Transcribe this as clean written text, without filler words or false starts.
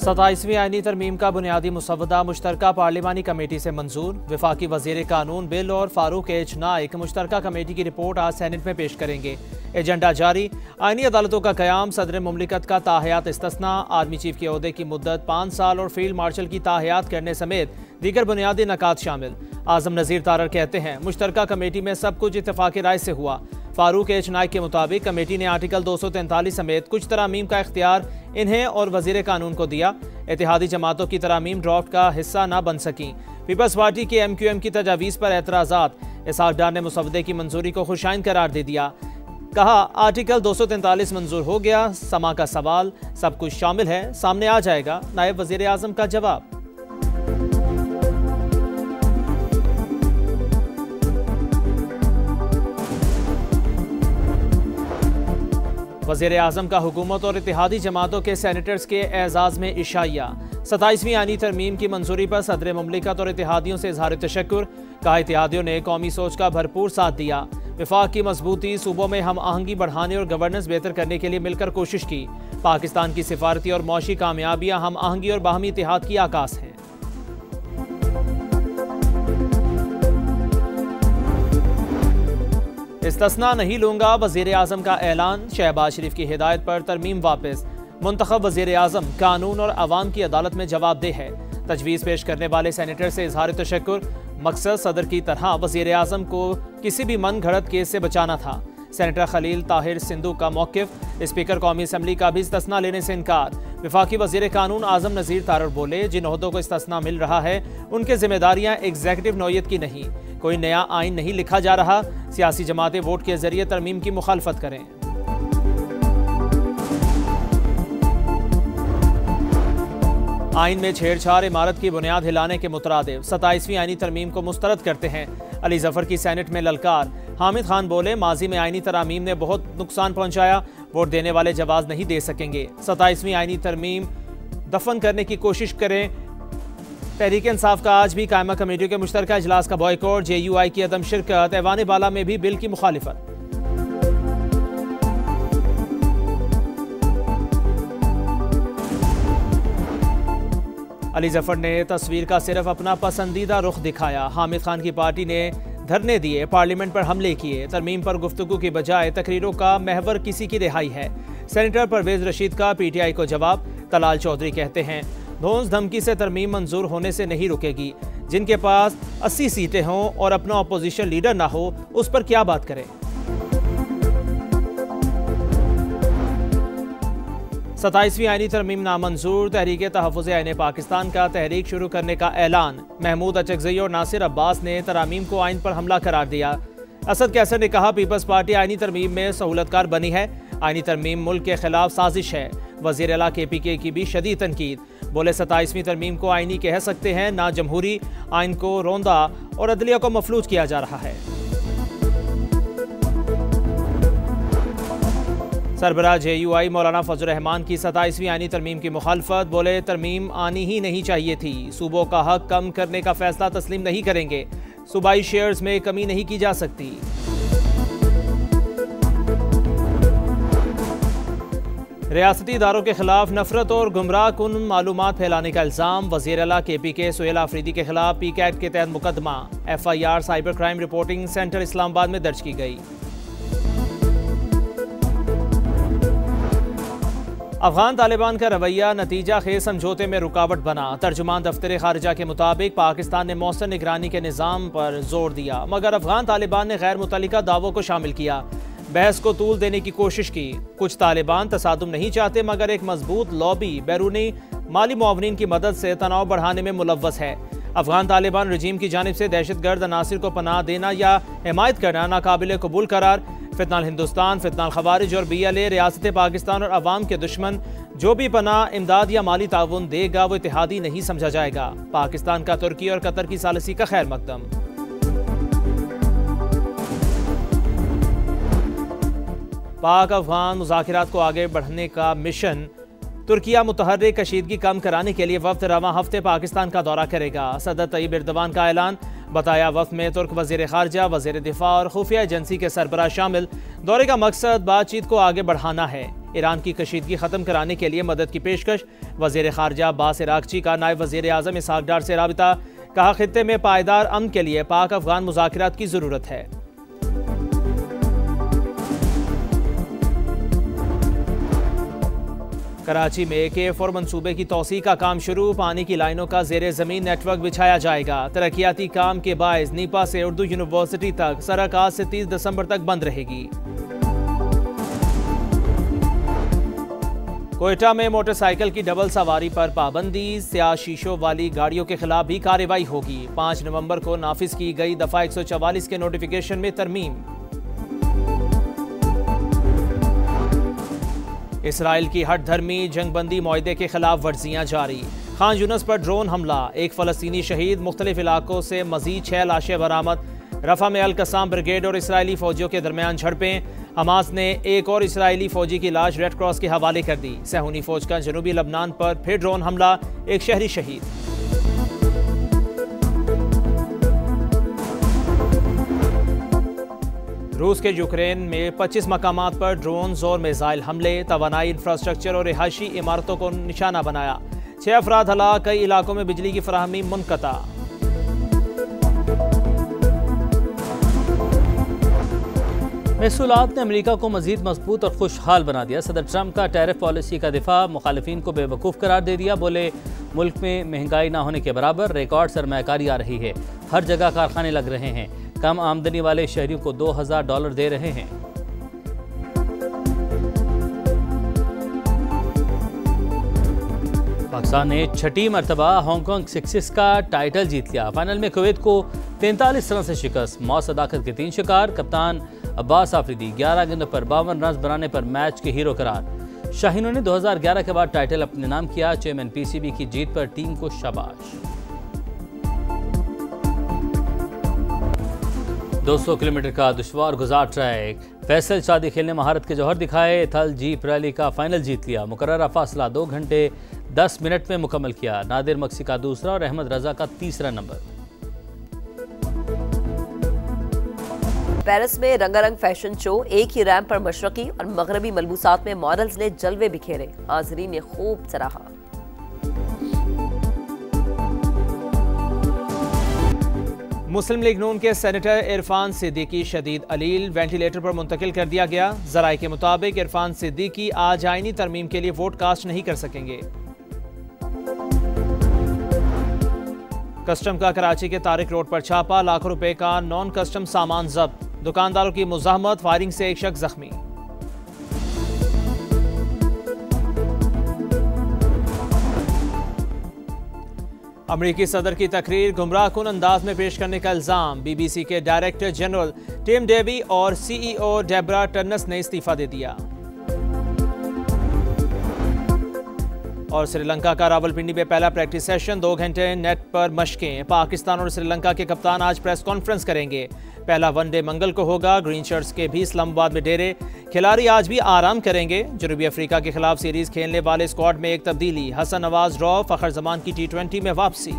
27वीं आईनी तरमीम का बुनियादी मुसवदा मुश्तरका पार्लिमानी कमेटी से मंजूर। वफाकी वजीर कानून बिल और फारूक एच नाइक मुश्तरका कमेटी की रिपोर्ट आज सेनेट में पेश करेंगे। एजेंडा जारी। आईनी अदालतों का क़याम, सदर मुमलिकत का ताहयात इस्तिस्ना, आर्मी चीफ के ओहदे की मुद्दत 5 साल और फील्ड मार्शल की ताहयात करने समेत दीगर बुनियादी नकात शामिल। आज़म नज़ीर तारर कहते हैं मुश्तरका कमेटी में सब कुछ इत्तफाक़ी राय से हुआ। फारूक एच नाइक के मुताबिक कमेटी ने आर्टिकल 243 समेत कुछ तरामीम का इख्तियार इन्हें और वजीर कानून को दिया। इत्तेहादी जमातों की तरामीम ड्राफ्ट का हिस्सा न बन सकी। पीपल्स पार्टी के MQM की तजावीज़ पर एतराज़ात। इसहाक डार ने मुसवदे की मंजूरी को खुशाइन करार दे दिया। कहा आर्टिकल 243 मंजूर हो गया। समा का सवाल सब कुछ शामिल है, सामने आ जाएगा। नायब वजीर आज़म का जवाब। वज़ीर आज़म का हुकूमत और इत्तेहादी जमातों के सेनेटर्स के एजाज़ में इशाइया। 27वीं आईनी तरमीम की मंजूरी पर सदर मुमलिकत और इत्तेहादियों से इज़हार तशक्कुर। कहा इत्तेहादियों ने कौमी सोच का भरपूर साथ दिया। वफाक की मजबूती, सूबों में हम आहंगी बढ़ाने और गवर्नेंस बेहतर करने के लिए मिलकर कोशिश की। पाकिस्तान की सिफारती और मौशी कामयाबियाँ हम आहंगी और बाहमी इत्तेहाद की आकाश हैं। इस्तिस्ना नहीं लूंगा, वज़ीर आज़म का ऐलान। शहबाज शरीफ की हिदायत पर तरमीम वापस। मुंतखब वज़ीर आज़म कानून और अवाम की अदालत में जवाबदेह है। तजवीज़ पेश करने वाले सेनेटर से इज़हार तशक्कुर। मकसद सदर की तरह वज़ीर आज़म को किसी भी मन घड़त केस से बचाना था। सेनेटर खलील ताहिर सिंधु का मौक़िफ़। स्पीकर कौमी असम्बली का भी इस्तिस्ना लेने से इनकार। वफाकी वज़ीर कानून आज़म नज़ीर तारर बोले जिन ओहदों को इस्तिस्ना मिल रहा है उनकी जिम्मेदारियाँ एग्जीक्यूटिव नौयत की नहीं। कोई नया आइन नहीं लिखा जा रहा। सियासी जमातें वोट के जरिए तरमीम की मुखालफत करें। आइन में छेड़छाड़ इमारत की बुनियाद हिलाने के मुतरादिफ। 27वीं आईनी तरमीम को मुस्तरद करते हैं। अली जफर की सेनेट में ललकार। हामिद खान बोले माजी में आईनी तरामीम ने बहुत नुकसान पहुंचाया, वोट देने वाले जवाब नहीं दे सकेंगे। 27वीं आईनी तरमीम दफन करने की कोशिश करें। तहरीक इंसाफ का आज भी कायमा कमेटियों के मुश्तरका इजलास का बॉयकॉट। JUI की अदम शिरकत। ऐवान बाला में भी बिल की मुखालिफत। अली जफर ने तस्वीर का सिर्फ अपना पसंदीदा रुख दिखाया। हामिद खान की पार्टी ने धरने दिए, पार्लियामेंट पर हमले किए। तरमीम पर गुफ्तगू की बजाय तकरीरों का महवर किसी की रिहाई है। सेनेटर परवेज रशीद का PTI को जवाब। तलाल चौधरी कहते हैं धौंस धमकी से तरमीम मंजूर होने से नहीं रुकेगी। जिनके पास 80 सीटें हों और अपना अपोजिशन लीडर ना हो उस पर क्या बात करें। 27वीं आईनी तरमीम नामंजूर। तहरीक तहफ़्फ़ुज़ आईन पाकिस्तान का तहरीक शुरू करने का ऐलान। महमूद अचकज़ई और नासिर अब्बास ने तरामीम को आइन पर हमला करार दिया। असद कैसर ने कहा पीपल्स पार्टी आईनी तरमीम में सहूलतकार बनी है। आईनी तरमीम मुल्क के खिलाफ साजिश है। वज़ीर आला KPK की भी शदीद तनकीद। बोले 27वीं तरमीम को आईनी कह सकते हैं ना, जमहूरी आइन को रोंदा और अदलिया को मफलूज किया जा रहा है। सरबराह JUI मौलाना फजल रहमान की 27वीं आईनी तरमीम की मुखालफत। बोले तरमीम आनी ही नहीं चाहिए थी। सूबों का हक कम करने का फैसला तस्लीम नहीं करेंगे। सूबाई शेयर्स में कमी नहीं की जा सकती। रियासती इदारों के खिलाफ नफरत और गुमराह कुन मालूमात फैलाने का इल्ज़ाम। वज़ीर आला KPK सुहेल आफरीदी के खिलाफ PCAT के तहत मुकदमा। FIR cyber crime reporting centre Islamabad में दर्ज की गई। अफगान तालिबान का रवैया नतीजा खेज समझौते में रुकावट बना। तर्जुमान दफ्तर खारिजा के मुताबिक पाकिस्तान ने मौसर निगरानी के निज़ाम पर जोर दिया, मगर अफगान तालिबान ने गैर मुतल्लिका दावों को शामिल किया। बहस को तूल देने की कोशिश की। कुछ तालिबान तसादुम नहीं चाहते, मगर एक मजबूत लॉबी बैरूनी माली मुआवनीन की मदद से तनाव बढ़ाने में मुलव्वस है। अफगान तालिबान रजीम की जानिब से दहशतगर्द अनासिर को पनाह देना या हिमायत करना नाकाबिल कबूल करार। फितनाल हिंदुस्तान, फितनाल खवारिज और BLA रियासत पाकिस्तान और अवाम के दुश्मन। जो भी पनाह, इमदाद या माली ताउन देगा वो इत्तेहादी नहीं समझा जाएगा। पाकिस्तान का तुर्की और कतर की सालिसी का खैर मकदम। पाक अफगान मुज़ाकिरात को आगे बढ़ने का मिशन। तुर्किया मुतहर्रिक कशीदगी कम कराने के लिए वफ्द रवां हफ्ते पाकिस्तान का दौरा करेगा। सदर तैयब एर्दोगान का ऐलान। बताया वफ्द में तुर्क वज़ीर ख़ारजा, वज़ीर दिफा और खुफिया एजेंसी के सरबराह शामिल। दौरे का मकसद बातचीत को आगे बढ़ाना है। ईरान की कशीदगी खत्म कराने के लिए मदद की पेशकश। वजीर खारजा अब्बास इराक़ची का नायब वजीर आज़म इसहाक डार से राबिता। कहा खित्ते में पायदार अमन के लिए पाक अफगान मुज़ाकरात की ज़रूरत है। कराची में K4 मंसूबे की तौसीक का काम शुरू। पानी की लाइनों का ज़ेरे ज़मीन नेटवर्क बिछाया जाएगा। तरक्याती काम के बायस नीपा से उर्दू यूनिवर्सिटी तक सड़क आज से 30 दिसंबर तक बंद रहेगी। कोयटा में मोटरसाइकिल की डबल सवारी पर पाबंदी। स्याह शीशों वाली गाड़ियों के खिलाफ भी कार्रवाई होगी। 5 नवंबर को नाफिज की गई दफा 144 के नोटिफिकेशन में तरमीम। इसराइल की हट धर्मी जंगबंदी मुआहदे के खिलाफ वर्जियां जारी। खान यूनस पर ड्रोन हमला, एक फ़लस्तीनी शहीद। मुख्तलिफ इलाकों से मजीद 6 लाशें बरामद। रफा में अल कसाम ब्रिगेड और इसराइली फौजियों के दरमियान झड़पें। हमास ने एक और इसराइली फौजी की लाश रेड क्रॉस के हवाले कर दी। सहूनी फौज का जनूबी लबनान पर फिर ड्रोन हमला, एक शहरी शहीद। रूस के यूक्रेन में 25 मकामात पर ड्रोन्स और मिसाइल हमले। तवानाई इंफ्रास्ट्रक्चर और रिहायशी इमारतों को निशाना बनाया। 6 अफराद हलाक, कई इलाकों में बिजली की फराहमी मुनक़ता। महसूलात ने अमेरिका को मजीद मजबूत और खुशहाल बना दिया। सदर ट्रंप का टैरिफ पॉलिसी का दिफा, मुखालिफिन को बेवकूफ़ करार दे दिया। बोले मुल्क में महंगाई ना होने के बराबर रिकॉर्ड सरमायाकारी आ रही है। हर जगह कारखाने लग रहे हैं। कम आमदनी वाले शहरियों को $2000 दे रहे हैं। पाकिस्तान ने 6ठी मरतबा हांगकांग सिक्सेस का टाइटल जीत लिया। फाइनल में कुवैत को 43 रन से शिकस्त। मौत सदाकत के 3 शिकार। कप्तान अब्बास आफरीदी 11 गेंदों पर 52 रन बनाने पर मैच के हीरो करार। शाहीनों ने 2011 के बाद टाइटल अपने नाम किया। चेयरमैन पीसीबी की जीत पर टीम को शाबाश। 200 किलोमीटर का दुश्वार गुजार ट्रैक। फैसल शादी खेलने महारत के जौहर दिखाए। थल जीप रैली का फाइनल जीत लिया। मुकर्ररा फासला 2 घंटे 10 मिनट में मुकम्मल किया। नादिर मक्सी का दूसरा और अहमद रजा का तीसरा नंबर। पेरिस में रंगारंग फैशन शो, एक ही रैंप पर मशरकी और मगरबी मलबूसात में मॉडल्स ने जलवे बिखेरे। हाज़रीन ने खूब सराहा। मुस्लिम लीग नून के सेनेटर इरफान सिद्दीकी शदीद अलील, वेंटिलेटर पर मुंतकिल कर दिया गया। जराये के मुताबिक इरफान सिद्दीकी आज आईनी तरमीम के लिए वोट कास्ट नहीं कर सकेंगे। कस्टम का कराची के तारिक रोड पर छापा, लाखों रुपए का नॉन कस्टम सामान जब्त। दुकानदारों की मुज़ाहमत, फायरिंग से एक शख्स जख्मी। अमरीकी सदर की तकरीर गुमराहकुन अंदाज में पेश करने का इल्जाम। BBC के डायरेक्टर जनरल टिम डेवी और CEO डेब्रा टर्नस ने इस्तीफा दे दिया। और श्रीलंका का रावलपिंडी में पहला प्रैक्टिस सेशन, 2 घंटे नेट पर मशकें। पाकिस्तान और श्रीलंका के कप्तान आज प्रेस कॉन्फ्रेंस करेंगे। पहला वनडे मंगल को होगा। ग्रीन शर्ट्स के भी इस्लामाबाद में डेरे। खिलाड़ी आज भी आराम करेंगे। जनूबी अफ्रीका के खिलाफ सीरीज खेलने वाले स्क्वाड में एक तब्दीली। हसन नवाज ड्रॉ, फखर जमान की T20 में वापसी।